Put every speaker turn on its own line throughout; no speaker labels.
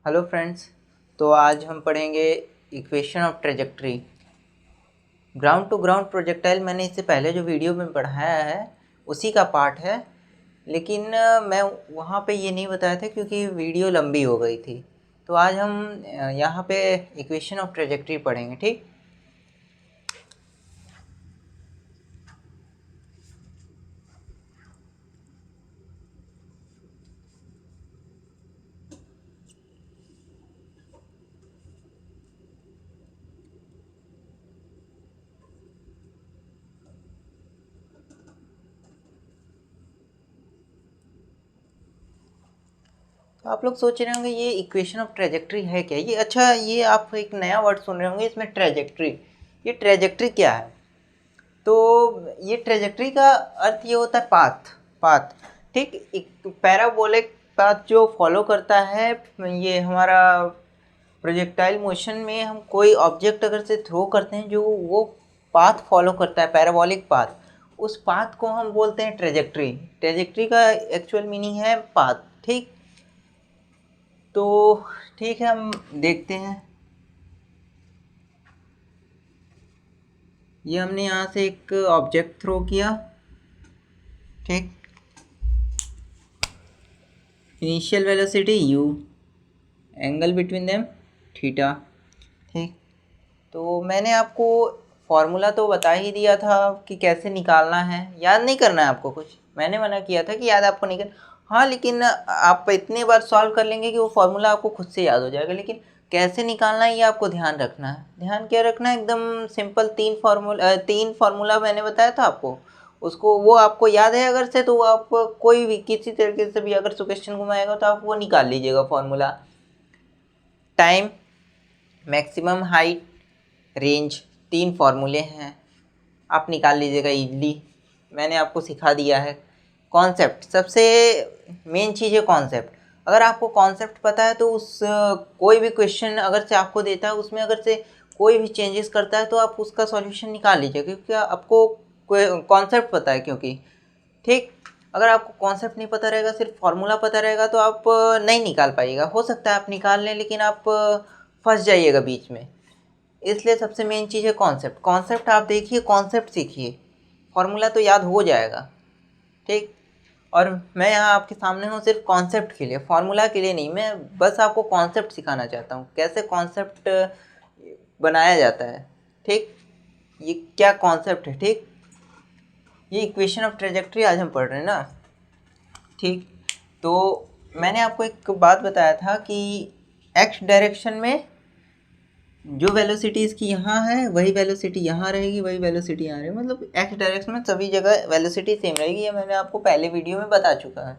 Hello friends. तो आज हम पढ़ेंगे equation of trajectory. Ground to ground projectile मैंने इससे पहले जो वीडियो में पढ़ाया है उसी का पार्ट है, लेकिन मैं वहाँ पे ये नहीं बताया था क्योंकि वीडियो लंबी हो गई थी। तो आज हम यहाँ पे इक्वेशन ऑफ ट्रेजेक्ट्री पढ़ेंगे, ठीक। तो आप लोग सोच रहे होंगे ये इक्वेशन ऑफ ट्रेजेक्ट्री है क्या। ये अच्छा, ये आप एक नया वर्ड सुन रहे होंगे इसमें, ट्रेजेक्ट्री। ये ट्रेजेक्ट्री क्या है? तो ये ट्रेजेक्ट्री का अर्थ ये होता है पाथ। पाथ, ठीक। एक पैराबोलिक पाथ जो फॉलो करता है, ये हमारा प्रोजेक्टाइल मोशन में हम कोई ऑब्जेक्ट अगर से थ्रो करते हैं जो वो पाथ फॉलो करता है, पैराबोलिक पाथ, उस पाथ को हम बोलते हैं ट्रेजेक्ट्री। ट्रेजेक्ट्री का एक्चुअल मीनिंग है पाथ, ठीक। तो ठीक है, हम देखते हैं। ये हमने यहाँ से एक ऑब्जेक्ट थ्रो किया, ठीक। Initial velocity u, angle between them theta, ठीक। तो मैंने आपको फॉर्मूला तो बता ही दिया था कि कैसे निकालना है। याद नहीं करना है आपको कुछ, मैंने मना किया था कि याद आपको नहीं करना। हाँ, लेकिन आप इतने बार सॉल्व कर लेंगे कि वो फॉर्मूला आपको खुद से याद हो जाएगा, लेकिन कैसे निकालना है ये आपको ध्यान रखना है। ध्यान क्या रखना है? एकदम सिंपल तीन फार्मूला मैंने बताया था आपको, उसको वो आपको याद है अगर से, तो वो आप कोई भी किसी तरीके से भी अगर क्वेश्चन घुमाएगा तो आप वो निकाल लीजिएगा formula. Time, maximum height, range, तीन फार्मूले हैं, आप निकाल लीजिएगा इजली। मैंने आपको सिखा दिया है। कॉन्सेप्ट, सबसे मेन चीज़ है कॉन्सेप्ट। अगर आपको कॉन्सेप्ट पता है तो उस कोई भी क्वेश्चन अगर से आपको देता है उसमें अगर से कोई भी चेंजेस करता है तो आप उसका सॉल्यूशन निकाल लीजिए, क्योंकि आपको कॉन्सेप्ट पता है। क्योंकि ठीक, अगर आपको कॉन्सेप्ट नहीं पता रहेगा, सिर्फ फार्मूला पता रहेगा, तो आप नहीं निकाल पाइएगा। हो सकता है आप निकाल लें लेकिन आप फंस जाइएगा बीच में। इसलिए सबसे मेन चीज़ है कॉन्सेप्ट। कॉन्सेप्ट आप देखिए, कॉन्सेप्ट सीखिए, फार्मूला तो याद हो जाएगा, ठीक। और मैं यहाँ आपके सामने हूँ सिर्फ कॉन्सेप्ट के लिए, फार्मूला के लिए नहीं। मैं बस आपको कॉन्सेप्ट सिखाना चाहता हूँ, कैसे कॉन्सेप्ट बनाया जाता है, ठीक। ये क्या कॉन्सेप्ट है, ठीक। ये इक्वेशन ऑफ ट्रेजेक्ट्री आज हम पढ़ रहे हैं ना, ठीक। तो मैंने आपको एक बात बताया था कि एक्स डायरेक्शन में जो वेलोसिटी इसकी यहाँ है वही वेलोसिटी यहाँ रहेगी, वही वेलोसिटी यहाँ रहेगी। मतलब एक्स डायरेक्शन में सभी जगह वेलोसिटी सेम रहेगी। ये मैंने आपको पहले वीडियो में बता चुका है।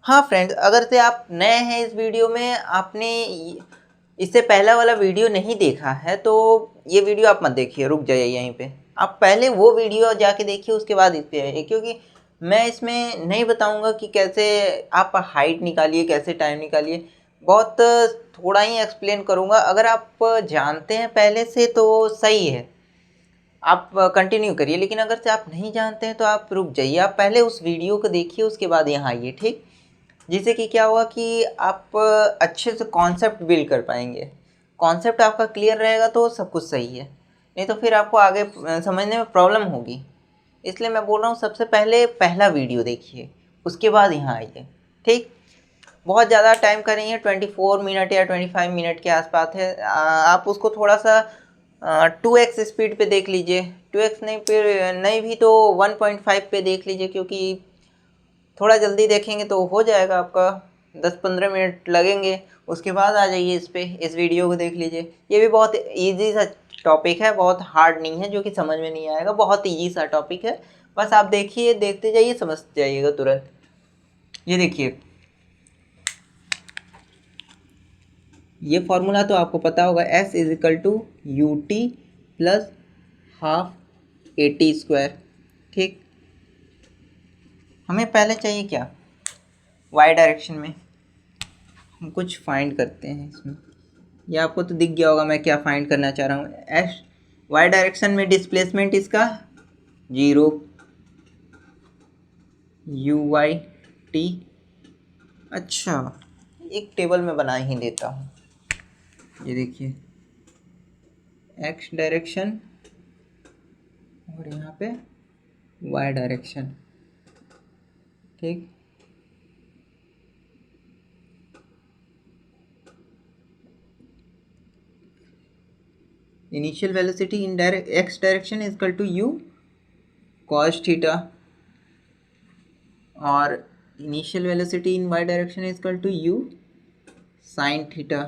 हाँ फ्रेंड्स, अगर से आप नए हैं इस वीडियो में, आपने इससे पहला वाला वीडियो नहीं देखा है तो ये वीडियो आप मत देखिए, रुक जाइए यहीं पे। आप पहले वो वीडियो जाके देखिए, उसके बाद इस पे आइए, क्योंकि मैं इसमें नहीं बताऊंगा कि कैसे आप हाइट निकालिए, कैसे टाइम निकालिए। बहुत थोड़ा ही एक्सप्लेन करूंगा। अगर आप जानते हैं पहले से तो सही है, आप कंटिन्यू करिए। लेकिन अगर से आप नहीं जानते हैं तो आप रुक जाइए, आप पहले उस वीडियो को देखिए, उसके बाद यहाँ आइए, ठीक। जिससे कि क्या होगा कि आप अच्छे से कॉन्सेप्ट बिल्ड कर पाएंगे। कॉन्सेप्ट आपका क्लियर रहेगा तो सब कुछ सही है, नहीं तो फिर आपको आगे समझने में प्रॉब्लम होगी। इसलिए मैं बोल रहा हूँ सबसे पहले पहला वीडियो देखिए, उसके बाद यहाँ आइए, ठीक। बहुत ज़्यादा टाइम का नहीं है, 24 मिनट या 25 मिनट के आसपास है। आप उसको थोड़ा सा 2x स्पीड पे देख लीजिए। 2x नहीं, फिर नहीं भी तो 1.5 पे देख लीजिए, क्योंकि थोड़ा जल्दी देखेंगे तो हो जाएगा आपका, 10-15 मिनट लगेंगे। उसके बाद आ जाइए इस पे, इस वीडियो को देख लीजिए। ये भी बहुत इजी सा टॉपिक है, बहुत हार्ड नहीं है जो कि समझ में नहीं आएगा, बहुत इजी सा टॉपिक है। बस आप देखिए, देखते जाइए, समझ जाइएगा तुरंत। ये देखिए, ये फॉर्मूला तो आपको पता होगा, S is equal to u t plus half a t square, ठीक। हमें पहले चाहिए क्या, वाई डायरेक्शन में हम कुछ फाइंड करते हैं इसमें। ये आपको तो दिख गया होगा मैं क्या फाइंड करना चाह रहा हूँ। एस वाई डायरेक्शन में डिस्प्लेसमेंट इसका 0, यू वाई टी। अच्छा, एक टेबल में बना ही देता हूँ। ये देखिए एक्स डायरेक्शन और यहाँ पे वाई डायरेक्शन, ठीक। Initial velocity in x direction is equal to u cos theta और initial velocity in y direction is equal to u sin theta.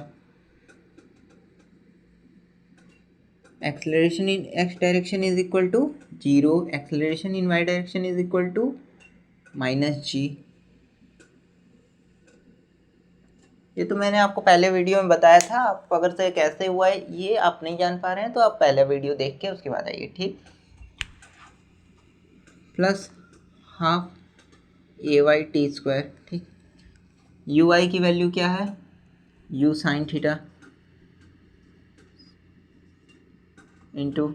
Acceleration in x direction is equal to 0, acceleration in y direction is equal to -g। ये तो मैंने आपको पहले video में बताया था। आप अगर से कैसे हुआ है ये आप नहीं जान पा रहे हैं तो आप पहला वीडियो देख के उसके बाद आइए, ठीक। Plus half a y t square, ठीक। यू आई की वैल्यू क्या है, यू साइन थीटा इंटू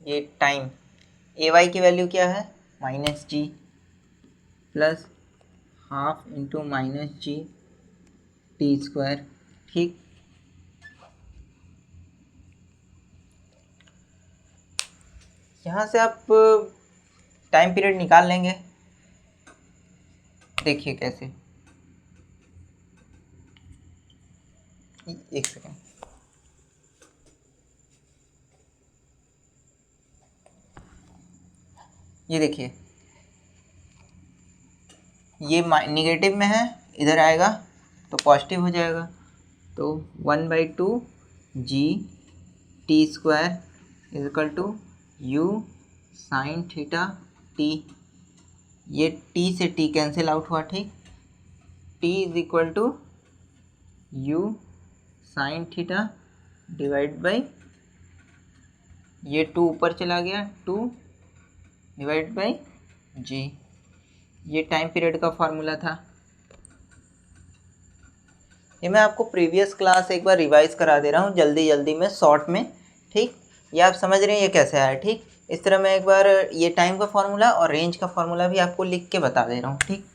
ये टाइम, ए वाई की वैल्यू क्या है -g plus half into -g T square, ठीक। यहाँ से आप टाइम पीरियड निकाल लेंगे। देखिए कैसे, एक सेकेंड। ये देखिए ये निगेटिव में है, इधर आएगा तो पॉजिटिव हो जाएगा। तो 1/2 g t square is equal to u sine theta t. ये टी से टी कैंसिल आउट हुआ, ठीक। T is equal to u sine theta divide by ये 2 ऊपर चला गया 2 डिवाइड बाई जी। ये टाइम पीरियड का फॉर्मूला था। ये मैं आपको प्रीवियस क्लास एक बार रिवाइज करा दे रहा हूँ जल्दी जल्दी में, शॉर्ट में, ठीक। ये आप समझ रहे हैं ये कैसे आया, ठीक। इस तरह मैं एक बार ये टाइम का फॉर्मूला और रेंज का फॉर्मूला भी आपको लिख के बता दे रहा हूँ, ठीक।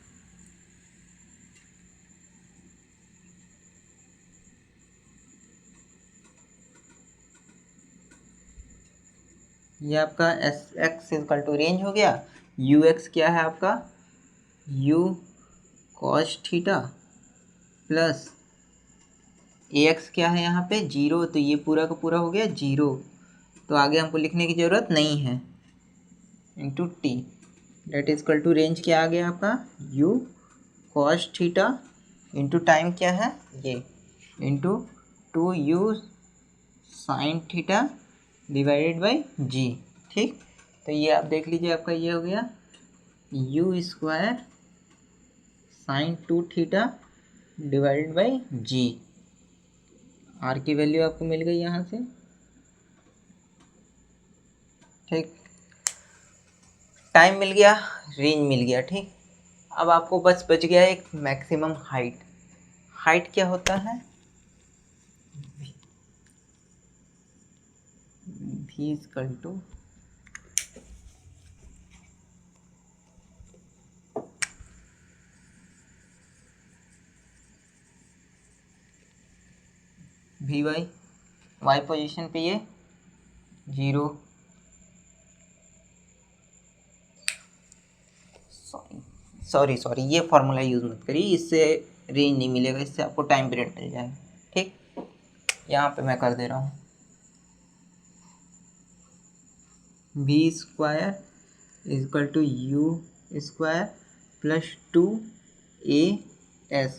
ये आपका s x equal to range हो गया, यू एक्स क्या है आपका u cos theta plus a x क्या है यहाँ पे 0, तो ये पूरा का पूरा हो गया 0, तो आगे हमको लिखने की ज़रूरत नहीं है, इंटू टी डेट इज इक्वल टू रेंज क्या आ गया आपका u cos theta into time क्या है ये into 2u sine theta divided by g, ठीक। तो ये आप देख लीजिए आपका ये हो गया u square sine 2 theta divided by g. R की वैल्यू आपको मिल गई यहाँ से, ठीक। टाइम मिल गया, रेंज मिल गया, ठीक। अब आपको बस बच गया एक मैक्सिमम हाइट। हाइट क्या होता है v equal to v y, y position पे ये 0, सॉरी ये फार्मूला यूज़ मत करिए, इससे रेंज नहीं मिलेगा, इससे आपको टाइम पीरियड मिल जाएगा, ठीक। यहाँ पे मैं कर दे रहा हूँ v square is equal to u square plus 2a/s।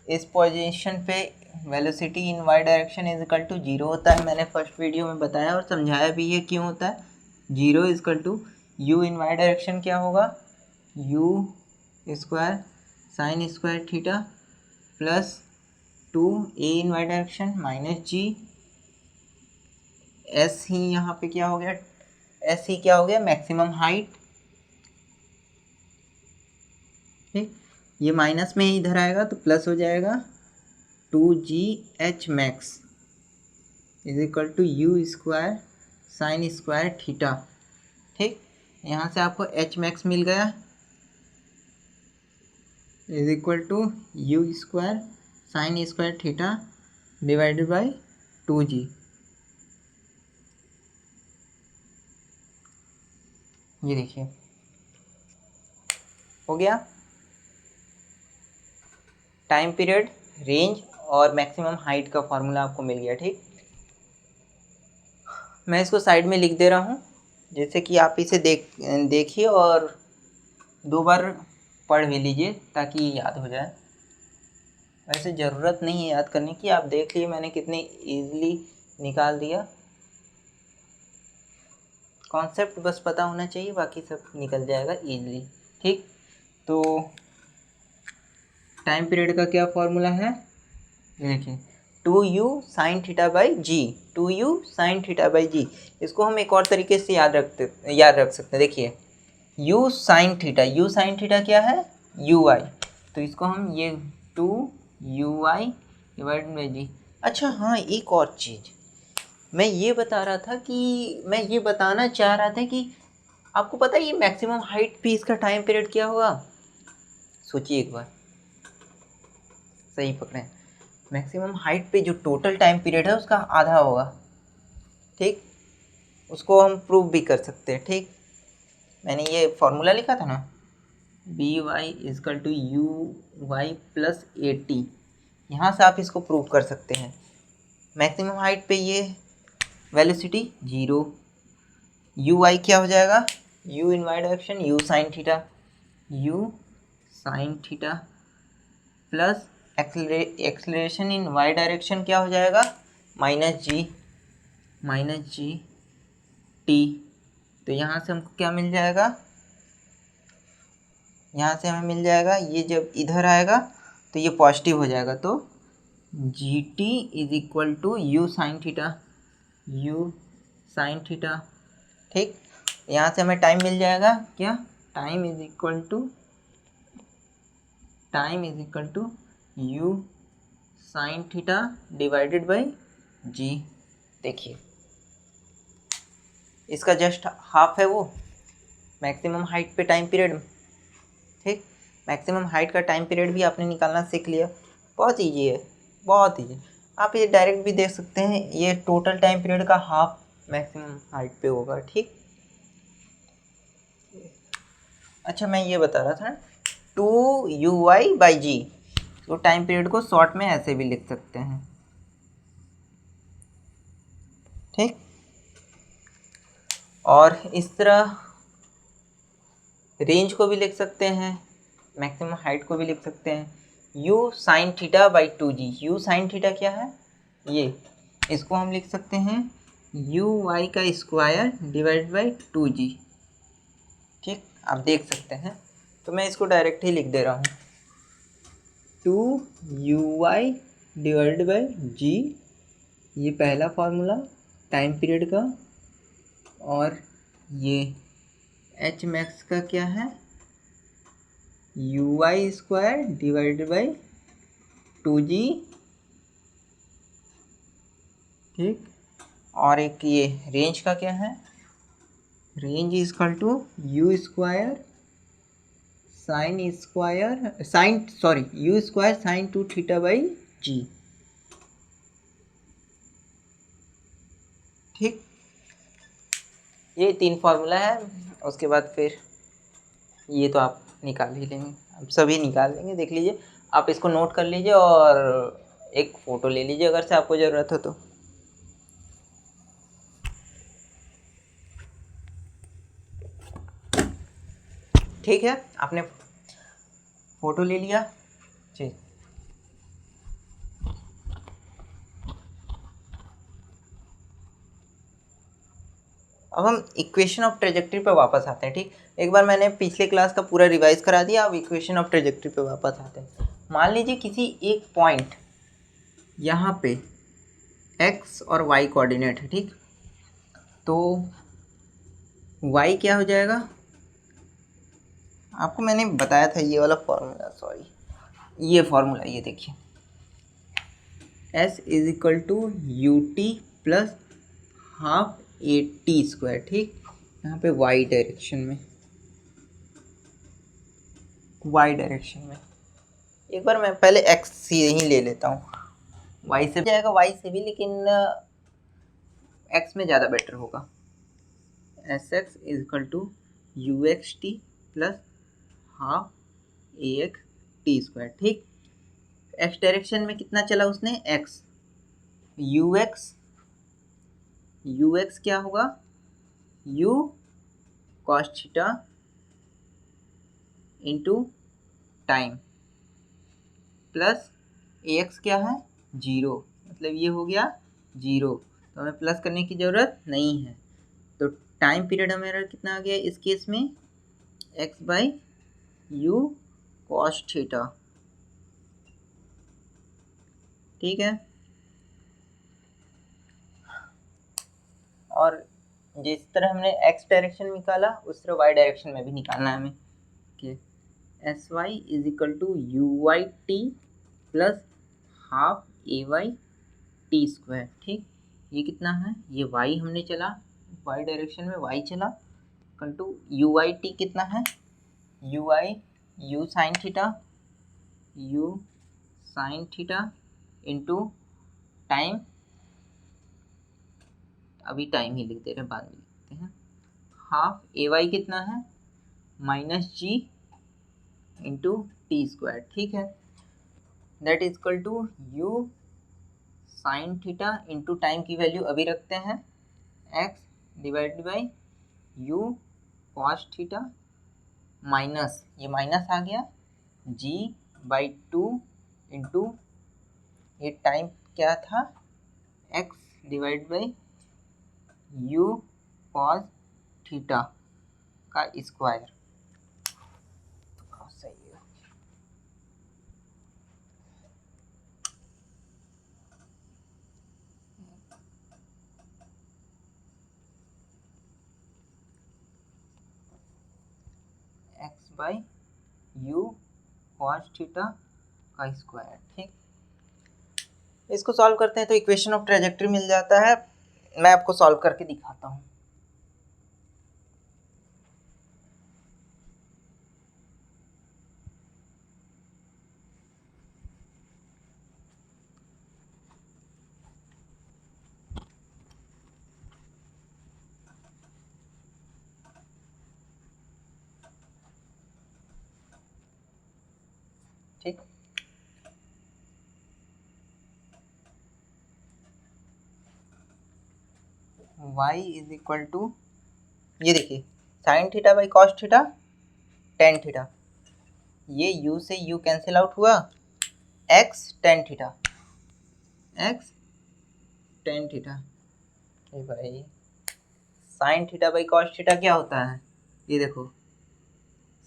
इस पोजीशन पे velocity in y direction is equal to 0 होता है। मैंने फर्स्ट वीडियो में बताया और समझाया भी है क्यों होता है। 0 is equal to u in y direction क्या होगा u square sine square theta plus 2a in y direction minus g. S ही यहाँ पे क्या हो गया, एस ही क्या हो गया मैक्सिमम हाइट, ठीक। ये माइनस में इधर आएगा तो प्लस हो जाएगा 2gh max is equal to u square sine square theta, ठीक, यहाँ से आपको एच मैक्स मिल गया is equal to u square sine square theta divided by 2g। ये देखिए हो गया। टाइम पीरियड, रेंज और मैक्सिमम हाइट का फॉर्मूला आपको मिल गया। ठीक, मैं इसको साइड में लिख दे रहा हूँ जैसे कि आप इसे देखिए और 2 बार पढ़ भी लीजिए ताकि याद हो जाए। वैसे ज़रूरत नहीं है याद करने की, आप देख लिए मैंने कितने इजीली निकाल दिया। कॉन्सेप्ट बस पता होना चाहिए, बाकी सब निकल जाएगा इजीली। ठीक, तो टाइम पीरियड का क्या फॉर्मूला है, देखिए 2u sine theta by g, 2u sine theta by g. इसको हम एक और तरीके से याद रख सकते हैं। देखिए u साइन थीटा क्या है, ui, तो इसको हम ये 2ui डिवाइड बाई जी। अच्छा हाँ, एक और चीज़ मैं ये बता रहा था कि मैं ये बताना चाह रहा था कि आपको पता है ये मैक्सिमम हाइट पे इसका टाइम पीरियड क्या होगा। सोचिए एक बार, सही पकड़े, मैक्सिमम हाइट पे जो टोटल टाइम पीरियड है उसका आधा होगा। ठीक, उसको हम प्रूव भी कर सकते हैं। ठीक, मैंने ये फॉर्मूला लिखा था ना, v y is equal to u y plus a t, यहाँ से आप इसको प्रूव कर सकते हैं। मैक्सिमम हाइट पे ये वेलोसिटी 0, यू वाई क्या हो जाएगा, u in y direction u sine theta plus acceleration in y direction क्या हो जाएगा, माइनस जी टी। तो यहाँ से हमको क्या मिल जाएगा, यहाँ से हमें मिल जाएगा, ये जब इधर आएगा तो ये पॉजिटिव हो जाएगा, तो g t is equal to u sine theta. ठीक, यहाँ से हमें टाइम मिल जाएगा क्या, time is equal to u sine theta divided by g. देखिए इसका जस्ट हाफ है वो मैक्सिमम हाइट पे टाइम पीरियड। ठीक, मैक्सिमम हाइट का टाइम पीरियड भी आपने निकालना सीख लिया, बहुत ईजी है, बहुत ईजी। आप ये डायरेक्ट भी देख सकते हैं, ये टोटल टाइम पीरियड का हाफ मैक्सिमम हाइट पे होगा। ठीक, अच्छा मैं ये बता रहा था 2ui/g, तो टाइम पीरियड को शॉर्ट में ऐसे भी लिख सकते हैं। ठीक, और इस तरह रेंज को भी लिख सकते हैं, मैक्सिमम हाइट को भी लिख सकते हैं, u sign theta by 2g। u sine theta क्या है, ये इसको हम लिख सकते हैं यू वाई का स्क्वायर डिवाइड बाई 2g। ठीक, आप देख सकते हैं, तो मैं इसको डायरेक्ट ही लिख दे रहा हूँ 2ui डिवाइड बाई जी, ये पहला फार्मूला टाइम पीरियड का। और ये एच मैक्स का क्या है, u y square divide by 2g। ठीक, और एक ये रेंज का क्या है, range is equal to u square u square sine 2 theta by g. ठीक, ये 3 फार्मूला है, उसके बाद फिर ये तो आप निकाल ही लेंगे, आप सभी निकाल लेंगे। देख लीजिए, आप इसको नोट कर लीजिए और एक फ़ोटो ले लीजिए अगर से आपको ज़रूरत हो तो। ठीक है, आपने फ़ोटो ले लिया। ठीक, अब हम इक्वेशन ऑफ ट्रेजेक्टरी पे वापस आते हैं। ठीक, एक बार मैंने पिछले क्लास का पूरा रिवाइज करा दिया, अब इक्वेशन ऑफ ट्रेजेक्टरी पे वापस आते हैं। मान लीजिए किसी एक पॉइंट यहाँ पे x और y कोऑर्डिनेट है। ठीक, तो y क्या हो जाएगा, आपको मैंने बताया था ये वाला फॉर्मूला, ये फॉर्मूला, ये देखिए s is equal to u t plus half a t square. ठीक, यहाँ पे वाई डायरेक्शन में, वाई डायरेक्शन में एक बार मैं पहले एक्स सी ही ले लेता हूँ, वाई से जाएगा वाई से भी, लेकिन एक्स में ज़्यादा बेटर होगा। S x is equal to u x t plus half a x t square. ठीक, एक्स डायरेक्शन में कितना चला उसने, x, u x, u x क्या होगा, u cos theta into time plus a x क्या है, जीरो, मतलब ये हो गया जीरो, तो हमें प्लस करने की ज़रूरत नहीं है। तो टाइम पीरियड हमारा कितना आ गया इस केस में, x by u cos theta. ठीक है, और जिस तरह हमने एक्स डायरेक्शन में निकाला उस तरह वाई डायरेक्शन में भी निकालना है हमें कि s y is equal to u y t plus half a y t square. ठीक, ये कितना है, ये वाई हमने चला, वाई डायरेक्शन में वाई चला, equal to u y t कितना है, u I u sine theta, u sine theta into time, अभी टाइम ही लिख दे रहे हैं, बाद में लिखते हैं, हाफ ए वाई कितना है, minus g into t square. ठीक है, that is equal to u sine theta into time की वैल्यू अभी रखते हैं, x divided by u cos theta minus, ये माइनस आ गया, जी बाई टू इंटू ये टाइम क्या था, x divide by u cos theta का स्क्वायर। सही है, x by u cos theta का स्क्वायर। ठीक, इसको सॉल्व करते हैं तो इक्वेशन ऑफ ट्रेजेक्टरी मिल जाता है, मैं आपको सॉल्व करके दिखाता हूँ। ठीक, y इज इक्वल टू, ये देखिए sine theta by cos theta tan theta, ये u से u कैंसिल आउट हुआ, x tan theta, x tan theta, ये भाई sine theta by cos theta क्या होता है, ये देखो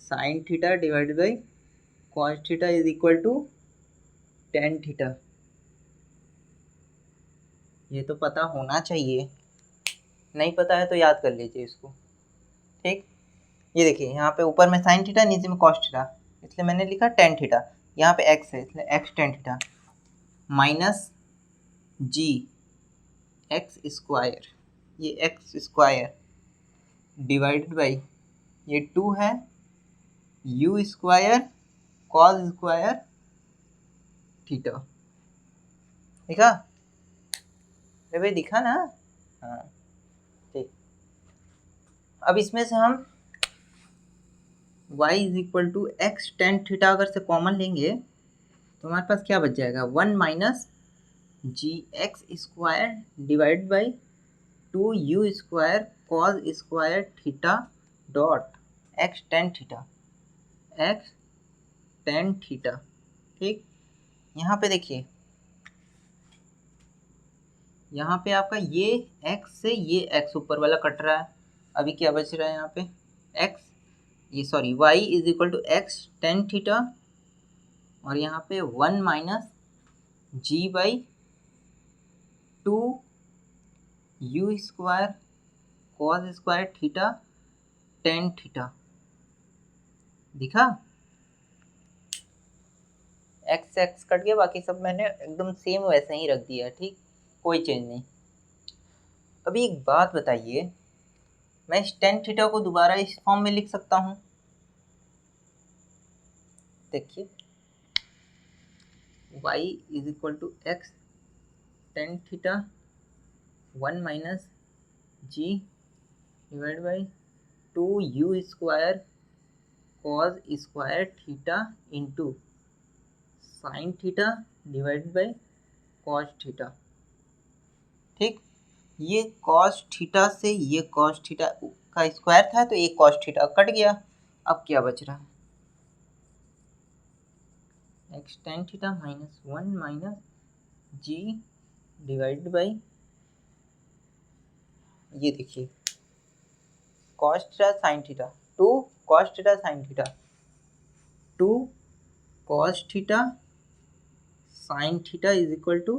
sine theta divided by cos theta is equal to tan theta, ये तो पता होना चाहिए, नहीं पता है तो याद कर लीजिए इसको। ठीक, ये देखिए यहाँ पे ऊपर में साइन थीटा, नीचे में कॉस थीटा, इसलिए मैंने लिखा टेन थीटा, यहाँ पे एक्स है इसलिए x tan theta minus g x square, ये एक्स स्क्वायर डिवाइडेड बाई ये टू है u square cos square theta. दिखा, अरे भाई दिखा ना, हाँ ठीक। अब इसमें से हम y is equal to x tan theta अगर से कॉमन लेंगे तो हमारे पास क्या बच जाएगा, one minus g x square divide by two u square cos square theta dot x tan theta, x tan theta. ठीक, यहाँ पे देखिए, यहाँ पे आपका ये x से ये x ऊपर वाला कट रहा है, अभी क्या बच रहा है यहाँ पे x, ये sorry y is equal to x tan theta, और यहाँ पे one minus g by two u square cos square theta tan theta. दिखा, एक्स एक्स कट गया, बाकी सब मैंने एकदम सेम वैसे ही रख दिया। ठीक, कोई चेंज नहीं। अभी एक बात बताइए, मैं इस टेन थीटा को दोबारा इस फॉर्म में लिख सकता हूँ। देखिए y is equal to x tan theta 1 minus g divide by 2u square cos square theta into sine theta divide by cos theta. ठीक, ये कॉस थीटा से ये कॉस थीटा का स्क्वायर था तो ये कॉस थीटा कट गया। अब क्या बच रहा है, x tan theta minus 1 minus g divide by, ये देखिए cos theta sine theta, 2 cos theta sine theta, 2 cos theta sine theta is equal to,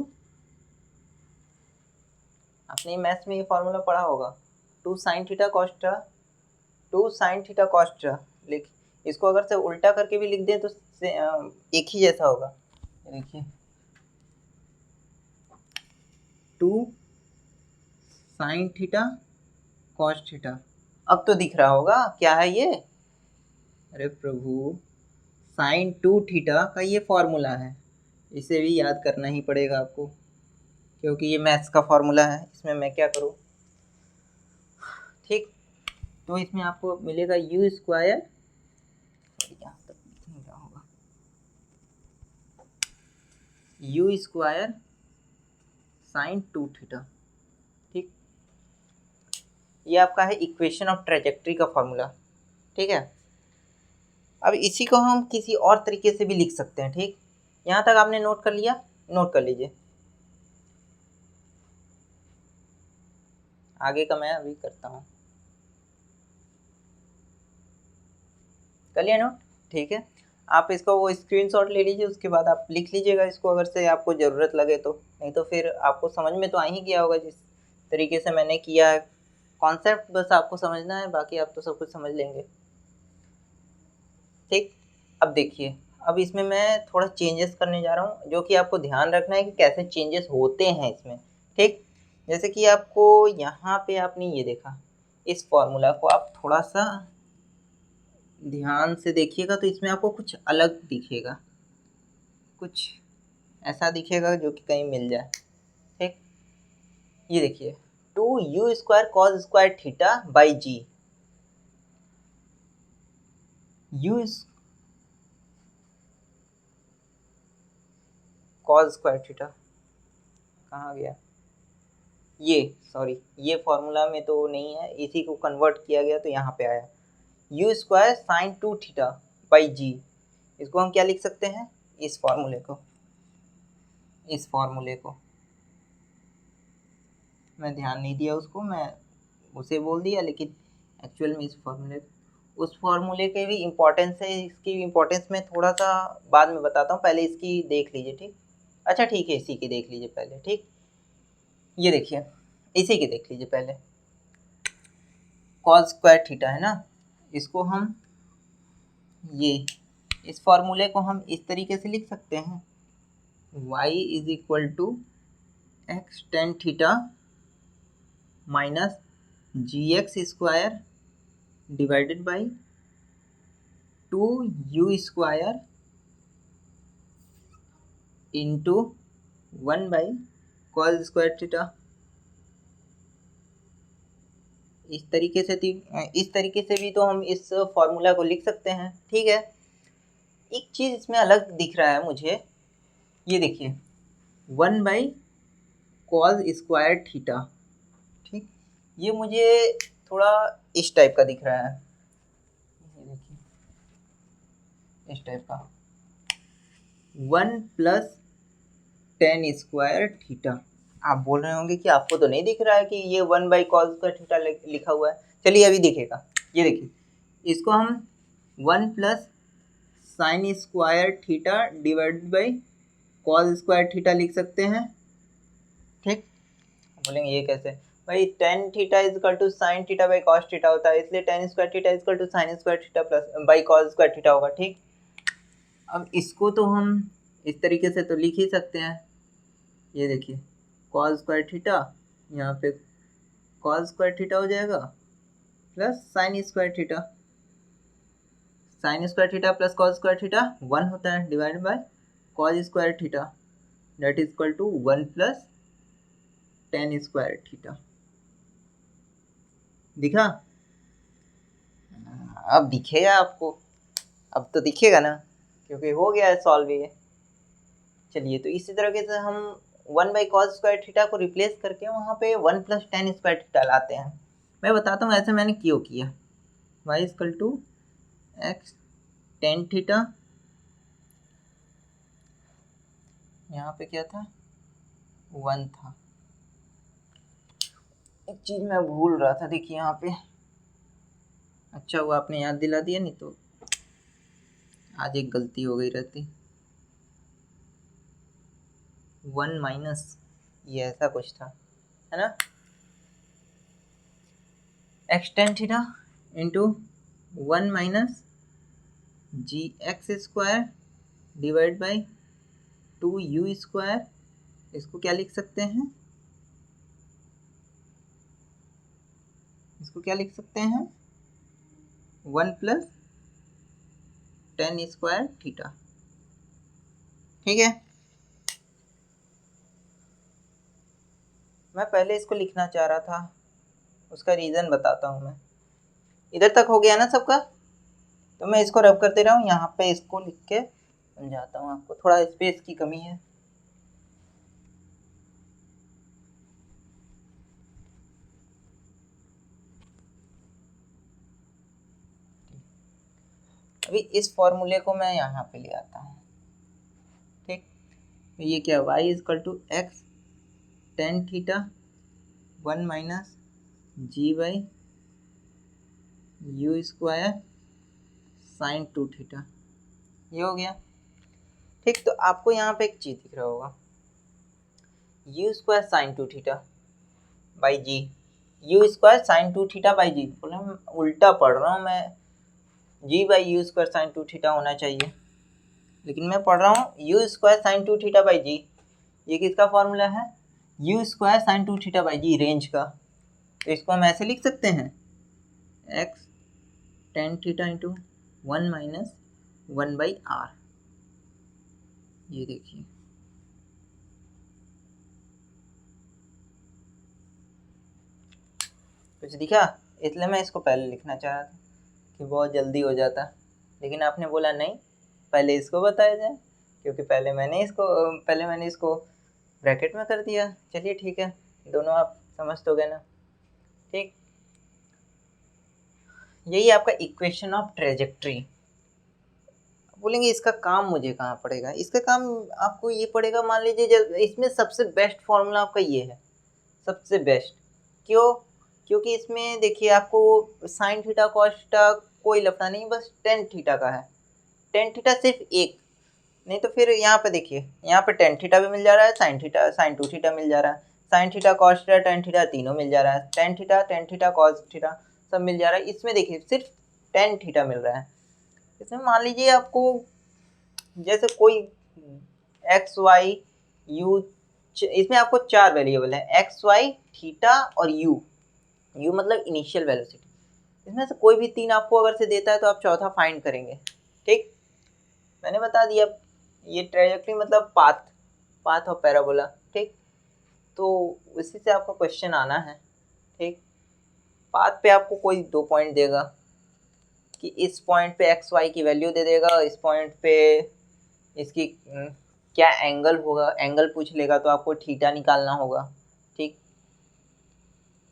आपने मैथ्स में ये फॉर्मूला पढ़ा होगा, 2 sine theta cos theta, 2 sine theta cos theta. लिख, इसको अगर से उल्टा करके भी लिख दें तो एक ही जैसा होगा। देखिए 2 साइन थीटा कॉस थीटा, अब तो दिख रहा होगा क्या है ये, अरे प्रभु साइन 2 थीटा का ये फॉर्मूला है, इसे भी याद करना ही पड़ेगा आपको क्योंकि ये मैथ्स का फॉर्मूला है, इसमें मैं क्या करूँ। ठीक, तो इसमें आपको मिलेगा यू स्क्वायर, यहाँ तक नहीं होगा, यू स्क्वायर साइन 2 थीटा। ठीक, ये आपका है इक्वेशन ऑफ ट्रेजेक्ट्री का फॉर्मूला। ठीक है, अब इसी को हम किसी और तरीके से भी लिख सकते हैं। ठीक, यहाँ तक आपने नोट कर लिया, नोट कर लीजिए, आगे का मैं अभी करता हूँ, कर लिया नोट। ठीक है, आप इसका वो स्क्रीनशॉट ले लीजिए, उसके बाद आप लिख लीजिएगा इसको अगर से आपको ज़रूरत लगे तो, नहीं तो फिर आपको समझ में तो आ ही गया होगा जिस तरीके से मैंने किया है। कॉन्सेप्ट बस आपको समझना है, बाकी आप तो सब कुछ समझ लेंगे। ठीक, अब देखिए, अब इसमें मैं थोड़ा चेंजेस करने जा रहा हूँ जो कि आपको ध्यान रखना है कि कैसे चेंजेस होते हैं इसमें। ठीक, जैसे कि आपको यहाँ पे आपने ये देखा, इस फॉर्मूला को आप थोड़ा सा ध्यान से देखिएगा तो इसमें आपको कुछ अलग दिखेगा, कुछ ऐसा दिखेगा जो कि कहीं मिल जाए। ठीक, ये देखिए 2u square cos square theta by g, u cos square theta कहाँ गया, ये सॉरी ये फॉर्मूला में तो नहीं है, इसी को कन्वर्ट किया गया तो यहाँ पे आया u square sine 2 theta by g. इसको हम क्या लिख सकते हैं, इस फॉर्मूले को, इस फॉर्मूले को मैं ध्यान नहीं दिया उसको, मैं उसे बोल दिया, लेकिन एक्चुअल में इस फॉर्मूले, उस फॉर्मूले के भी इम्पोर्टेंस है, इसकी इम्पोर्टेंस मैं थोड़ा सा बाद में बताता हूँ, पहले इसकी देख लीजिए। ठीक, अच्छा ठीक है, इसी की देख लीजिए पहले। ठीक, ये देखिए इसी की देख लीजिए पहले, कॉस स्क्वायर थीटा है ना, इसको हम ये इस फॉर्मूले को हम इस तरीके से लिख सकते हैं, y is equal to x tan theta minus g x square divided by 2u square into 1 by cos square theta. इस तरीके से भी तो हम इस फॉर्मूला को लिख सकते हैं। ठीक है, एक चीज़ इसमें अलग दिख रहा है मुझे, ये देखिए 1 बाई कॉस स्क्वायर थीटा। ठीक, ये मुझे थोड़ा इस टाइप का दिख रहा है, ये देखिए इस टाइप का, 1 प्लस टेन स्क्वायर थीटा। आप बोल रहे होंगे कि आपको तो नहीं दिख रहा है कि ये 1 बाई कॉस स्क्वायर थीटा लिखा हुआ है, चलिए अभी दिखेगा। ये देखिए, इसको हम 1 plus sine square theta divide by cos square theta लिख सकते हैं। ठीक, बोलेंगे ये कैसे भाई, tan theta is equal to sine theta by cos theta होता है, इसलिए tan square theta is equal to sine square theta plus by cos square theta होगा। ठीक, अब इसको तो हम इस तरीके से तो लिख ही सकते हैं, ये देखिए कॉस स्क्वायर थीटा, यहाँ पे कॉस स्क्वायर थीटा हो जाएगा plus sine square theta, sine square theta plus cos square theta 1 होता है, divide by cos square theta that is equal to 1 plus tan square theta. दिखा? अब दिखेगा आपको, अब तो दिखेगा ना, क्योंकि हो गया है सॉल्व ये। चलिए, तो इसी तरीके से हम 1 बाई कॉस स्क्वायर थीटा को रिप्लेस करके वहाँ पे 1 प्लस टेन स्क्वायर थीटा लाते हैं। मैं बताता हूँ ऐसे मैंने क्यों किया। Y equal to x tan theta, यहाँ पे क्या था 1 था। एक चीज़ मैं भूल रहा था, देखिए यहाँ पे, अच्छा हुआ आपने याद दिला दिया, नहीं तो आज एक गलती हो गई रहती। 1 माइनस ये ऐसा कुछ था, है ना, x tan theta into 1 minus g x square divide by 2 u square. इसको क्या लिख सकते हैं, इसको क्या लिख सकते हैं 1 प्लस टेन स्क्वायर थीटा। ठीक है, मैं पहले इसको लिखना चाह रहा था, उसका रीज़न बताता हूँ मैं। इधर तक हो गया ना सबका, तो मैं इसको रब करते रहा हूँ, यहाँ पे इसको लिख के समझाता हूँ आपको, थोड़ा स्पेस की कमी है। अभी इस फॉर्मूले को मैं यहाँ पे ले आता हूँ। ठीक, तो ये क्या, y is equal to x tan theta 1 minus g by u square sine 2 theta, ये हो गया। ठीक, तो आपको यहाँ पे एक चीज़ दिख रहा होगा, u square sine 2 theta by g, u square sine 2 theta by g, बोले मैं उल्टा पढ़ रहा हूँ मैं, g by u square sine 2 theta होना चाहिए, लेकिन मैं पढ़ रहा हूँ u square sine 2 theta by g. ये किसका फॉर्मूला है, u square sine 2 theta by g, range का। तो इसको हम ऐसे लिख सकते हैं, x tan theta into 1 minus 1 by are. ये देखिए, कुछ दिखा, इसलिए मैं इसको पहले लिखना चाह रहा था कि बहुत जल्दी हो जाता, लेकिन आपने बोला नहीं पहले इसको बताया जाए, क्योंकि पहले मैंने इसको ब्रैकेट में कर दिया। चलिए ठीक है, दोनों आप समझ तो गए ना। ठीक, यही आपका इक्वेशन ऑफ ट्रेजेक्ट्री। बोलेंगे इसका काम मुझे कहाँ पड़ेगा, इसका काम आपको ये पड़ेगा, मान लीजिए जब इसमें सबसे बेस्ट फॉर्मूला आपका ये है, सबसे बेस्ट। क्यों? क्योंकि इसमें देखिए आपको साइन थीटा कॉस थीटा कोई लफड़ा नहीं, बस टेन थीटा का है, टेन थीटा सिर्फ एक, नहीं तो फिर यहाँ पे देखिए, यहाँ पे टेन थीटा भी मिल जा रहा है, साइन थीटा साइन 2 थीटा मिल जा रहा है, sign theta cos theta tan theta तीनों मिल जा रहा है, टेन थीटा कॉस थीटा सब मिल जा रहा है। इसमें देखिए सिर्फ टेन थीटा मिल रहा है। इसमें मान लीजिए आपको जैसे कोई एक्स वाई यू, इसमें आपको चार वेरिएबल है, एक्स वाई थीटा और यू, यू मतलब इनिशियल वेलोसिटी। इसमें से कोई भी तीन आपको अगर से देता है तो आप चौथा फाइंड करेंगे। ठीक, मैंने बता दिया, ये ट्रेजेक्टरी मतलब पाथ, पाथ ऑफ पैराबोला। ठीक, तो उसी से आपका क्वेश्चन आना है। ठीक, पाथ पे आपको कोई दो पॉइंट देगा कि इस पॉइंट पे एक्स वाई की वैल्यू दे देगा, इस पॉइंट पे इसकी क्या एंगल होगा, एंगल पूछ लेगा तो आपको थीटा निकालना होगा। ठीक,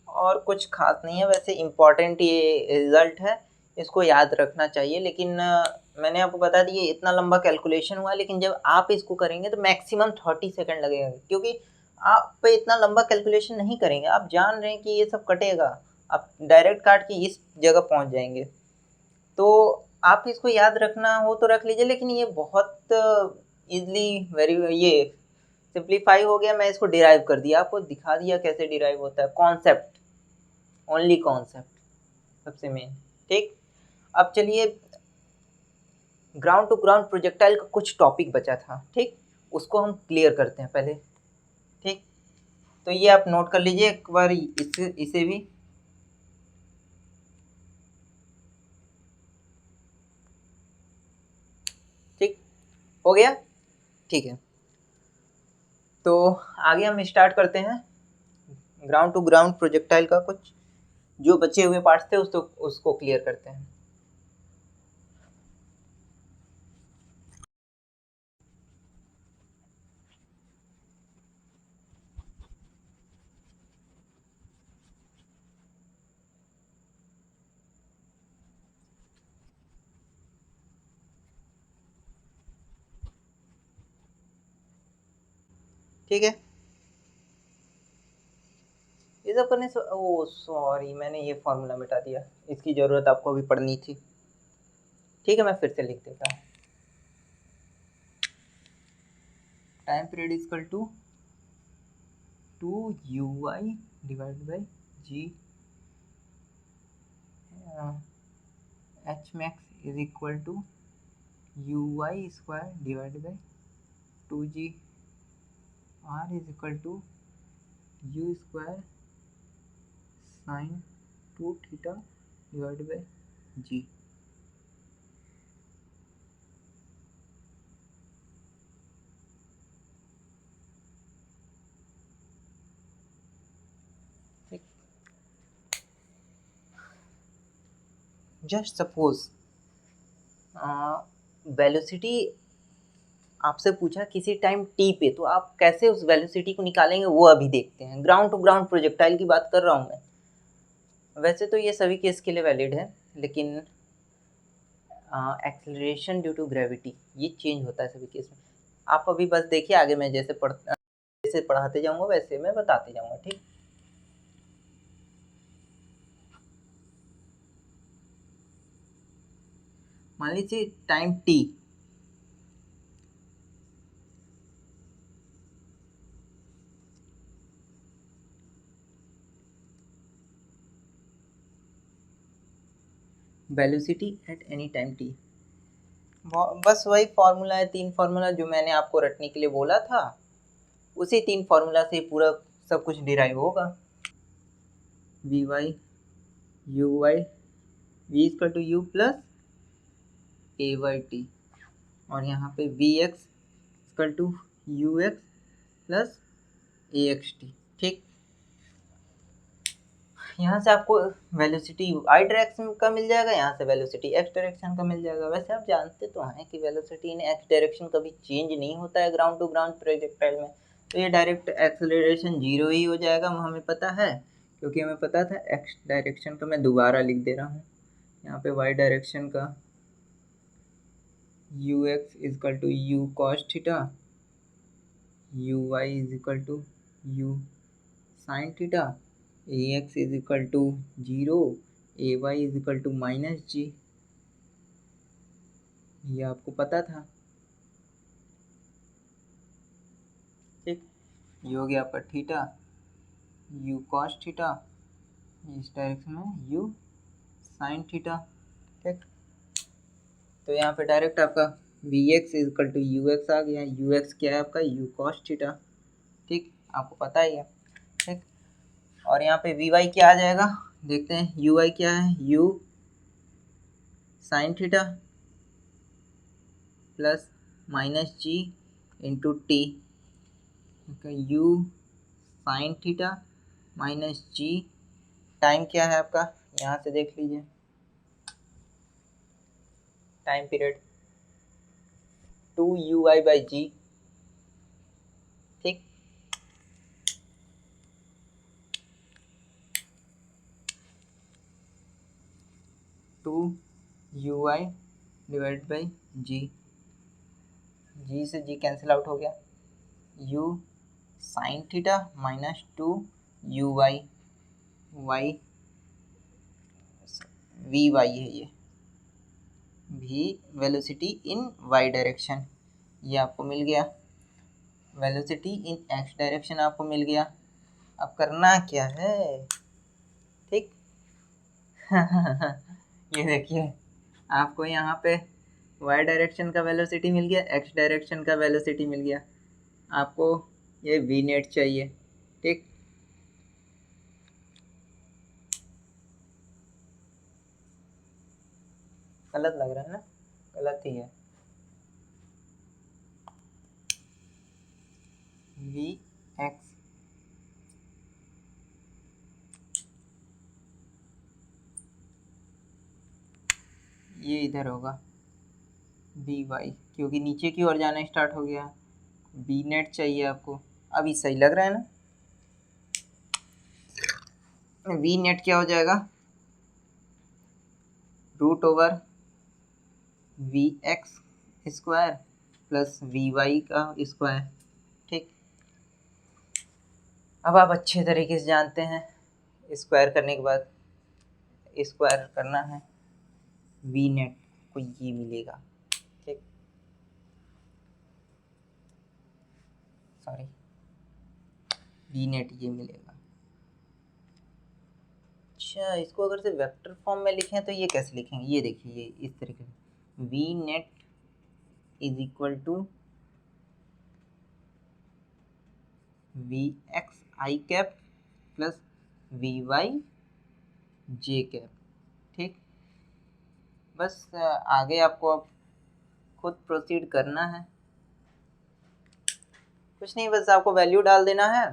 और कुछ खास नहीं है, वैसे इम्पॉर्टेंट ये रिजल्ट है, इसको याद रखना चाहिए। लेकिन मैंने आपको बता दिया इतना लंबा कैलकुलेशन हुआ, लेकिन जब आप इसको करेंगे तो मैक्सिमम 30 सेकंड लगेगा, क्योंकि आप इतना लंबा कैलकुलेशन नहीं करेंगे, आप जान रहे हैं कि ये सब कटेगा, आप डायरेक्ट काट के इस जगह पहुंच जाएंगे। तो आप इसको याद रखना हो तो रख लीजिए, लेकिन ये बहुत इजली वेरी ये सिंप्लीफाई हो गया। मैं इसको डिराइव कर दिया, आपको दिखा दिया कैसे डिराइव होता है, कॉन्सेप्ट, ओनली कॉन्सेप्ट सबसे मेन। ठीक, अब चलिए ग्राउंड टू ग्राउंड प्रोजेक्टाइल का कुछ टॉपिक बचा था, ठीक, उसको हम क्लियर करते हैं पहले। ठीक, तो ये आप नोट कर लीजिए एक बार, इसे भी हो गया? ठीक है, तो आगे हम स्टार्ट करते हैं ग्राउंड टू ग्राउंड प्रोजेक्टाइल का कुछ जो बचे हुए पार्ट्स थे उसको क्लियर करते हैं। ठीक है, ये सब करने से, ओ सॉरी मैंने ये फॉर्मूला मिटा दिया, इसकी ज़रूरत आपको भी पड़नी थी। ठीक है, मैं फिर से लिख देता हूँ। Time period equal to u y divide by g, h max is equal to u y square divide by two g R is equal to u square sine two theta divide by g. Just suppose velocity आपसे पूछा किसी time T पे, तो आप कैसे उस velocity को निकालेंगे वो अभी देखते हैं। ग्राउंड टू ग्राउंड प्रोजेक्टाइल की बात कर रहा हूँ मैं। वैसे तो ये सभी केस के लिए वैलिड है, लेकिन एक्सेलरेशन ड्यू टू ग्रेविटी ये चेंज होता है सभी केस में। आप अभी बस देखिए, आगे मैं जैसे पढ़ाते जाऊंगा वैसे मैं बताते जाऊंगा। ठीक, मान लीजिए time T, velocity at any time T, बस वही फॉर्मूला है, 3 फॉर्मूला जो मैंने आपको रटने के लिए बोला था, उसी 3 फॉर्मूला से पूरा सब कुछ डिराइव होगा। V y u y, v equal to u plus a y t, और यहाँ पे v x equal to u x plus a x t. ठीक, यहाँ से आपको वेलोसिटी वाई डायरेक्शन का मिल जाएगा, यहाँ से वेलोसिटी एक्स डायरेक्शन का मिल जाएगा। वैसे आप जानते तो हैं कि वेलोसिटी इन एक्स डायरेक्शन कभी चेंज नहीं होता है ग्राउंड टू ग्राउंड प्रोजेक्टाइल में, तो ये डायरेक्ट एक्सेलरेशन जीरो ही हो जाएगा, हमें पता है, क्योंकि हमें पता था। एक्स डायरेक्शन का मैं दोबारा लिख दे रहा हूँ, यहाँ पे वाई डायरेक्शन का u x is equal to u cos theta, u y is equal to u sine theta, a x is equal to zero, a y is equal to minus g, ये आपको पता था। ठीक, ये हो गया आपका थीटा, यू कॉस थीटा, इस डायरेक्शन में यू साइन थीटा। ठीक, तो यहाँ पे डायरेक्ट आपका v x is equal to u x आ गया, यू एक्स क्या है आपका यू कॉस थीटा। ठीक, आपको पता ही है। ठीक, और यहाँ पे वी वाई क्या आ जाएगा, देखते हैं यू वाई क्या है, u sine theta plus minus g into t, u sine theta minus g, time क्या है आपका यहाँ से देख लीजिए, time period two u i by g. ठीक, two u i divide by g, g से जी कैंसिल आउट हो गया, u sine theta minus two u y, y v y है ये, भी वेलोसिटी इन वाई डायरेक्शन, ये आपको मिल गया। वेलोसिटी इन एक्स डायरेक्शन आपको मिल गया। अब करना क्या है, ठीक ये देखिए, आपको यहाँ पे वाई डायरेक्शन का वेलोसिटी मिल गया, एक्स डायरेक्शन का वेलोसिटी मिल गया, आपको ये वी नेट चाहिए। ठीक, गलत लग रहा है ना, गलत ही है। वी एक्स ये इधर होगा वी वाई, क्योंकि नीचे की ओर जाना स्टार्ट हो गया। वी नेट चाहिए आपको, अभी सही लग रहा है ना। वी नेट क्या हो जाएगा, root over v x square plus v y का स्क्वायर। ठीक, अब आप अच्छे तरीके से जानते हैं स्क्वायर करने के बाद स्क्वायर करना है, वी नेट को ये मिलेगा। ठीक, सॉरी, वी नेट ये मिलेगा। अच्छा, इसको अगर से वेक्टर फॉर्म में लिखें तो ये कैसे लिखेंगे, ये देखिए, ये इस तरीके से v net is equal to v x i cap plus v y j cap. ठीक, बस आगे आपको अब खुद प्रोसीड करना है, कुछ नहीं, बस आपको वैल्यू डाल देना है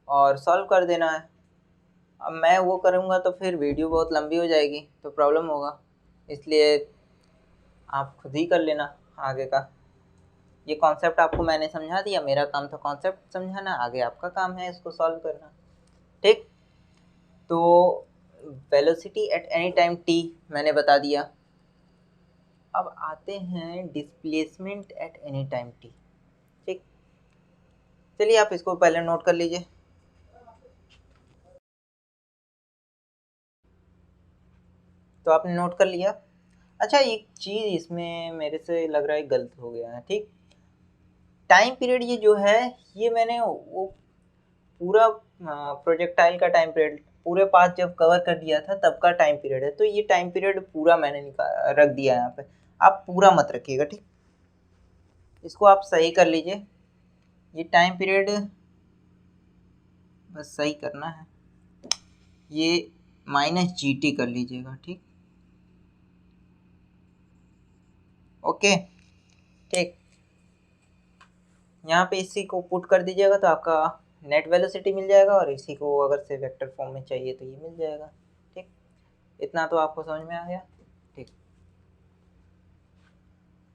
और सॉल्व कर देना है। अब मैं वो करूँगा तो फिर वीडियो बहुत लंबी हो जाएगी तो प्रॉब्लम होगा, इसलिए आप खुद ही कर लेना आगे का। ये कॉन्सेप्ट आपको मैंने समझा दिया, मेरा काम था कॉन्सेप्ट समझाना, आगे आपका काम है इसको सॉल्व करना। ठीक, तो velocity at any time T मैंने बता दिया। अब आते हैं displacement at any time T. ठीक, चलिए आप इसको पहले नोट कर लीजिए। तो आपने नोट कर लिया। अच्छा, एक चीज़ इसमें मेरे से लग रहा है गलत हो गया है। ठीक, टाइम पीरियड ये जो है, ये मैंने वो पूरा प्रोजेक्टाइल का टाइम पीरियड पूरे पास जब कवर कर दिया था तब का टाइम पीरियड है, तो ये टाइम पीरियड पूरा मैंने रख दिया है यहाँ पे। आप पूरा मत रखिएगा, ठीक, इसको आप सही कर लीजिए। ये टाइम पीरियड बस सही करना है, ये माइनस जी टी कर लीजिएगा। ठीक, ओके। ठीक, यहाँ पे इसी को पुट कर दीजिएगा तो आपका नेट वेलोसिटी मिल जाएगा, और इसी को अगर से वेक्टर फॉर्म में चाहिए तो ये मिल जाएगा। ठीक, इतना तो आपको समझ में आ गया। ठीक,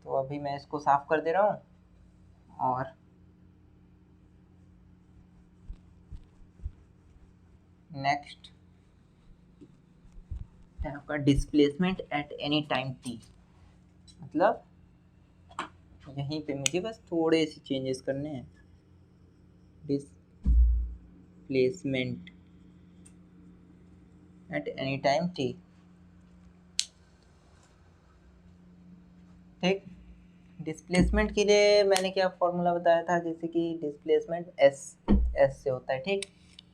तो अभी मैं इसको साफ कर दे रहा हूँ, और नेक्स्ट है आपका displacement at any time T. मतलब यहीं पे मुझे बस थोड़े से चेंजेस करने हैं। Displacement at any time T. ठीक, डिस्प्लेसमेंट के लिए मैंने क्या फॉर्मूला बताया था, जैसे कि डिस्प्लेसमेंट एस से होता है। ठीक,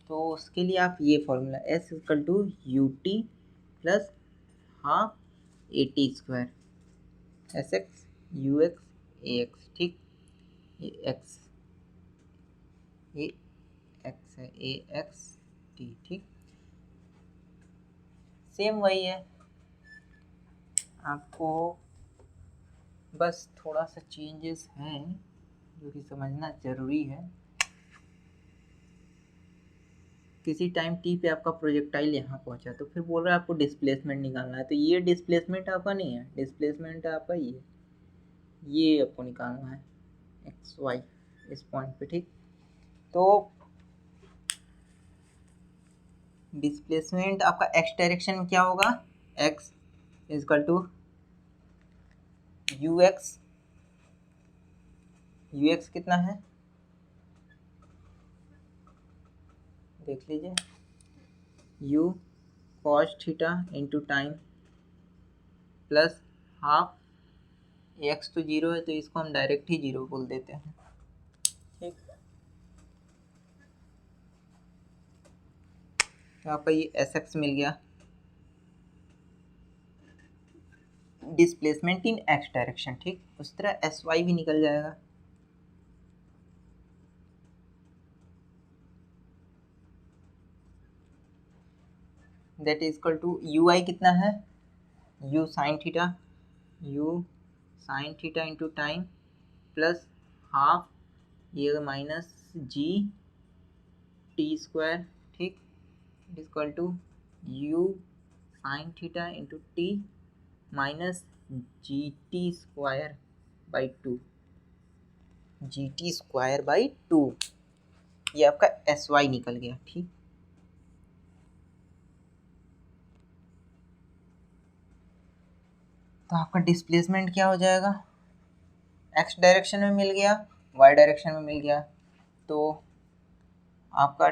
तो उसके लिए आप ये formula s equal to u t plus half a t square s x u x a x. ठीक, ये एक्स ए एक्स है, ए एक्स टी। ठीक, सेम वही है, आपको बस थोड़ा सा चेंजेस हैं जो कि समझना ज़रूरी है। किसी टाइम टी पे आपका प्रोजेक्टाइल यहाँ पहुँचा तो फिर बोल रहा है आपको डिस्प्लेसमेंट निकालना है, तो ये डिस्प्लेसमेंट आपका नहीं है, डिस्प्लेसमेंट आपका ये आपको निकालना है एक्स वाई इस पॉइंट पे। ठीक, तो डिस्प्लेसमेंट आपका एक्स डायरेक्शन में क्या होगा, x is equal to u x. U x कितना है देख लीजिए, u cos theta into time plus half, x तो जीरो है तो इसको हम डायरेक्ट ही जीरो बोल देते हैं। ठीक, तो आपका ये एस एक्स मिल गया, डिस्प्लेसमेंट इन एक्स डायरेक्शन। ठीक, उस तरह एस वाई भी निकल जाएगा। That is equal to u i कितना है, u sine theta, u sine theta into time plus half ये माइनस जी टी स्क्वायर, ठीक, it is equal to u sine theta into t minus g t square by two, g t square by two, ये आपका S Y निकल गया, ठीक। तो आपका displacement क्या हो जाएगा, एक्स डायरेक्शन में मिल गया, वाई डायरेक्शन में मिल गया, तो आपका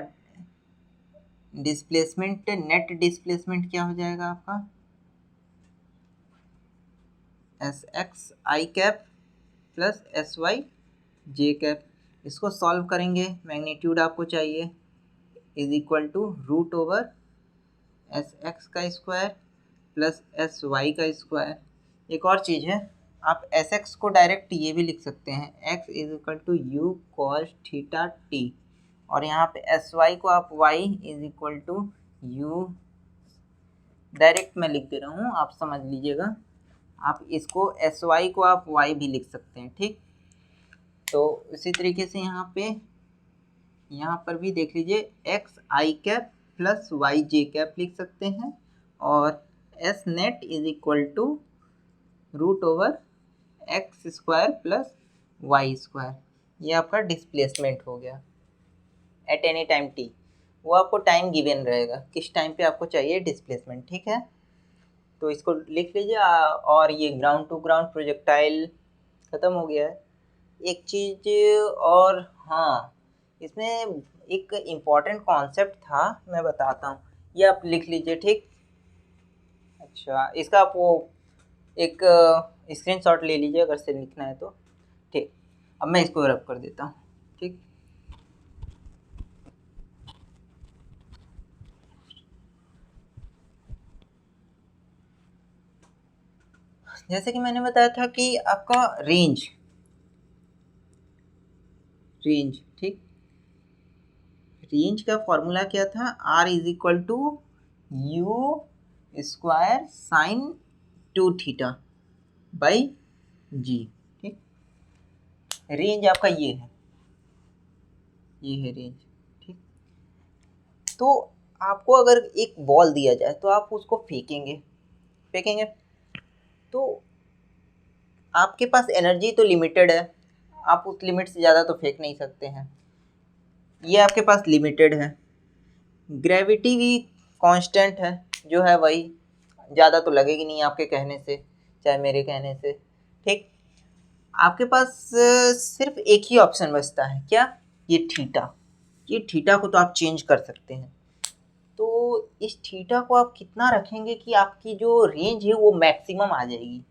डिस्प्लेसमेंट, नेट डिस्प्लेसमेंट क्या हो जाएगा आपका, s x i cap plus s y j cap. इसको सॉल्व करेंगे, मैग्नीट्यूड आपको चाहिए is equal to root over s x का स्क्वायर प्लस एस वाई का स्क्वायर। एक और चीज़ है, आप एस एक्स को डायरेक्ट ये भी लिख सकते हैं, x is equal to u cos theta t, और यहाँ पे एस वाई को आप y is equal to u, direct मैं लिख दे रहा हूँ, आप समझ लीजिएगा। आप इसको एस वाई को आप वाई भी लिख सकते हैं, ठीक। तो इसी तरीके से यहाँ पर भी देख लीजिए, x i cap plus y j cap लिख सकते हैं, और s net is equal to root over x square plus y square. ये आपका डिस्प्लेसमेंट हो गया एट एनी टाइम टी, वो आपको टाइम गिवन रहेगा, किस टाइम पे आपको चाहिए डिस्प्लेसमेंट, ठीक है। तो इसको लिख लीजिए, और ये ग्राउंड टू ग्राउंड प्रोजेक्टाइल ख़त्म हो गया है। एक चीज़ और, हाँ, इसमें एक इम्पॉर्टेंट कॉन्सेप्ट था, मैं बताता हूँ, ये आप लिख लीजिए, ठीक। अच्छा, इसका आप वो एक स्क्रीनशॉट ले लीजिए अगर से लिखना है तो, ठीक। अब मैं इसको रब कर देता हूँ, ठीक। जैसे कि मैंने बताया था कि आपका रेंज, ठीक, रेंज का फॉर्मूला क्या था, R is equal to u square sine two theta by g, ठीक। रेंज आपका ये है रेंज, ठीक। तो आपको अगर एक बॉल दिया जाए तो आप उसको फेंकेंगे तो आपके पास एनर्जी तो लिमिटेड है, आप उस लिमिट से ज़्यादा तो फेंक नहीं सकते हैं, ये आपके पास लिमिटेड है। ग्रेविटी भी कांस्टेंट है, जो है वही, ज़्यादा तो लगेगी नहीं आपके कहने से चाहे मेरे कहने से, ठीक। आपके पास सिर्फ एक ही ऑप्शन बचता है, क्या, ये थीटा को तो आप चेंज कर सकते हैं। तो इस थीटा को आप कितना रखेंगे कि आपकी जो रेंज है वो मैक्सिमम आ जाएगी,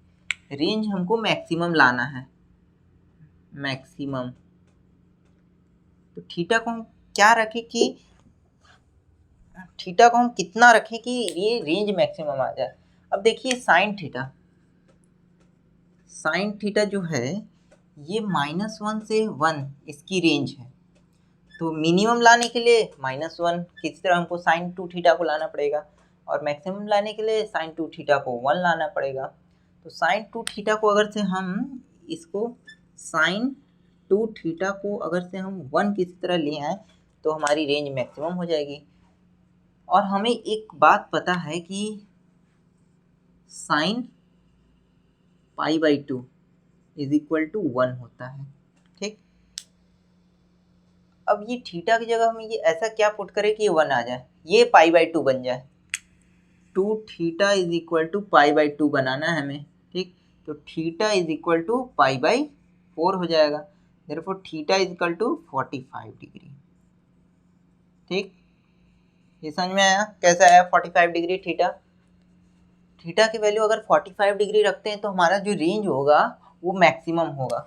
रेंज हमको मैक्सिमम लाना है, मैक्सिमम। तो थीटा को हम क्या रखें कि थीटा को हम कितना रखें कि ये रेंज मैक्सिमम आ जाए। अब देखिए साइन थीटा जो है ये -1 से 1 इसकी रेंज है, तो मिनिमम लाने के लिए -1 किसी तरह हमको साइन टू थीटा को लाना पड़ेगा, और मैक्सिमम लाने के लिए साइन टू थीटा को 1 लाना पड़ेगा। तो साइन टू थीटा को अगर से हम इसको साइन टू थीटा को अगर से हम 1 किसी तरह ले आए तो हमारी रेंज मैक्सिमम हो जाएगी। और हमें एक बात पता है कि sine pi by two is equal to 1 होता है, ठीक। अब ये थीटा की जगह हम ये ऐसा क्या पुट करें कि ये 1 आ जाए, ये पाई बाई टू बन जाए, two theta is equal to pi by two बनाना है हमें, ठीक। तो theta is equal to pi by 4 हो जाएगा, therefore theta is equal to 45 degree, ठीक। ये समझ में आया कैसा आया 45 डिग्री थीटा की वैल्यू अगर 45 डिग्री रखते हैं तो हमारा जो रेंज होगा वो मैक्सिमम होगा,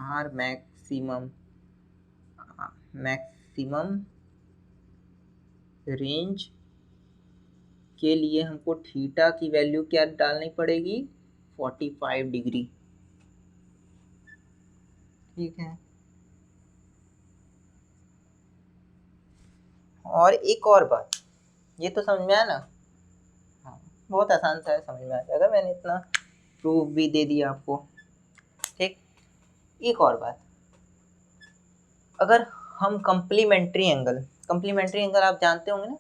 आर मैक्सिमम रेंज के लिए हमको थीटा की वैल्यू क्या डालनी पड़ेगी, 45 डिग्री, ठीक है। और एक और बात, ये तो समझ में आया ना, हाँ, बहुत आसान सा है, समझ में आ जाएगा, मैंने इतना प्रूफ भी दे दिया आपको, ठीक। एक और बात, अगर हम कंप्लीमेंट्री एंगल आप जानते होंगे ना,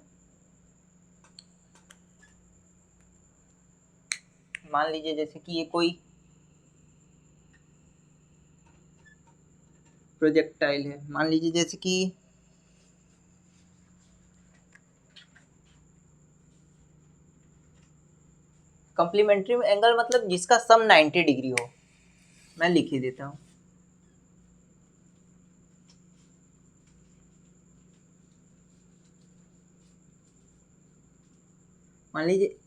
मान लीजिए जैसे कि ये कोई प्रोजेक्टाइल है, मान लीजिए जैसे कि कंप्लीमेंट्री एंगल मतलब जिसका सम 90 डिग्री हो, मैं लिख ही देता हूँ। मान लीजिए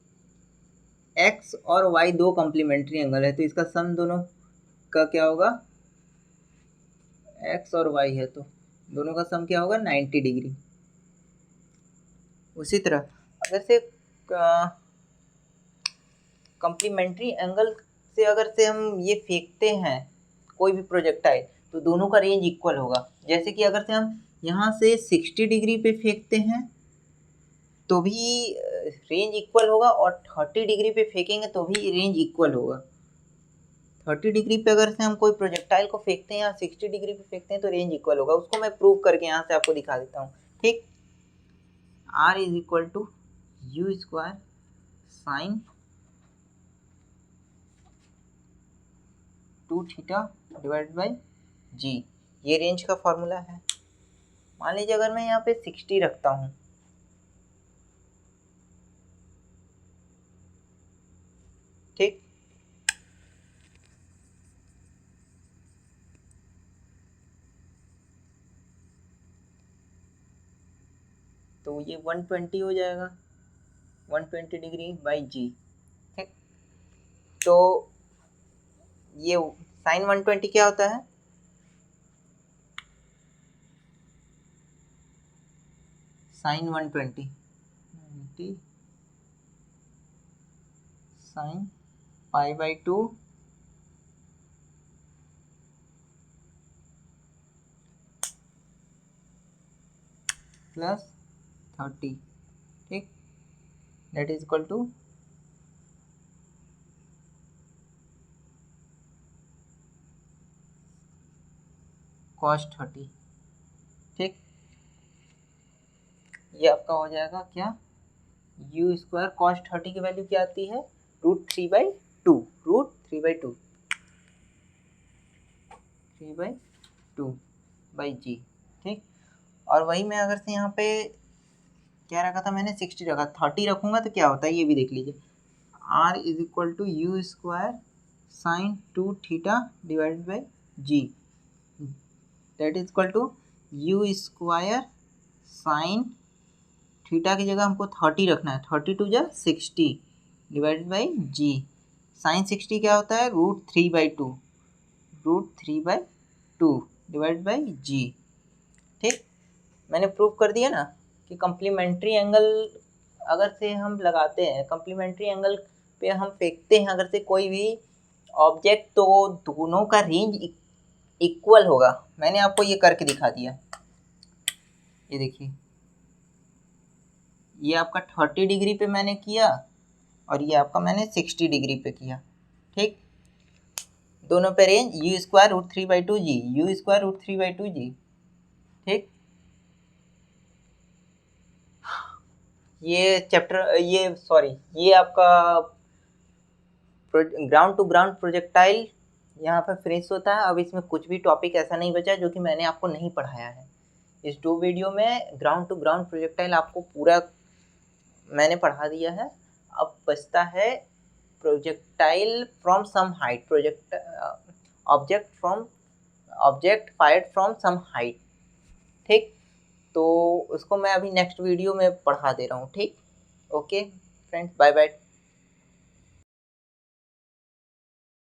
x और y दो कंप्लीमेंट्री एंगल है, तो इसका सम दोनों का क्या होगा, x और y है तो दोनों का सम क्या होगा, 90 डिग्री। उसी तरह अगर से कंप्लीमेंट्री एंगल से अगर से हम ये फेंकते हैं कोई भी प्रोजेक्टाइल, तो दोनों का रेंज इक्वल होगा। जैसे कि अगर से हम यहाँ से 60 डिग्री पे फेंकते हैं तो भी रेंज इक्वल होगा, और 30 डिग्री पे फेंकेंगे तो भी रेंज इक्वल होगा। 30 डिग्री पे अगर से हम कोई प्रोजेक्टाइल को फेंकते हैं या 60 डिग्री पे फेंकते हैं तो रेंज इक्वल होगा। उसको मैं प्रूव करके यहाँ से आपको दिखा देता हूँ। ठीक, R is equal to u square sine 2 theta divide by g, ये रेंज का फॉर्मूला है। मान लीजिए अगर मैं यहाँ पे 60 रखता हूँ, ठीक, तो ये 120 हो जाएगा, 120 डिग्री बाई जी। ठीक, तो ये साइन 120 क्या होता है, sine 120 sine pi by 2 plus 30। ठीक, that is equal to cos 30। ठीक, ये आपका हो जाएगा क्या, यू स्क्वायर कॉस 30 की वैल्यू क्या आती है, √3/2, √3/2 3/2 बाई जी। ठीक, और वही मैं अगर से यहाँ पे क्या रखा था मैंने, 60 रखा, 30 रखूँगा तो क्या होता है ये भी देख लीजिए। R is equal to u square sine 2 theta divided by g, that is equal to u square sine theta की जगह हमको 30 रखना है, 30 × 60 डिवाइडेड बाई जी। साइन 60 क्या होता है, √3/2, √3/2 डिवाइड बाई जी। ठीक, मैंने प्रूव कर दिया ना कि कंप्लीमेंट्री एंगल अगर से हम लगाते हैं, कंप्लीमेंट्री एंगल पे हम फेंकते हैं अगर से कोई भी ऑब्जेक्ट, तो दोनों का रेंज इक्वल होगा। मैंने आपको ये करके दिखा दिया, ये देखिए, ये आपका 30 डिग्री पे मैंने किया और ये आपका मैंने 60 डिग्री पे किया। ठीक, दोनों पे range u square √3/2 g, u square √3/2 g. ठीक, ये चैप्टर, ये सॉरी, ये आपका ग्राउंड टू ग्राउंड प्रोजेक्टाइल यहाँ पर फिनिश होता है। अब इसमें कुछ भी टॉपिक ऐसा नहीं बचा जो कि मैंने आपको नहीं पढ़ाया है। इस 2 वीडियो में ग्राउंड टू ग्राउंड प्रोजेक्टाइल आपको पूरा मैंने पढ़ा दिया है। अब बचता है projectile from some height, object fired from some height. ठीक, तो उसको मैं अभी नेक्स्ट वीडियो में पढ़ा दे रहा हूँ। ठीक, ओके फ्रेंड्स, बाय बाय।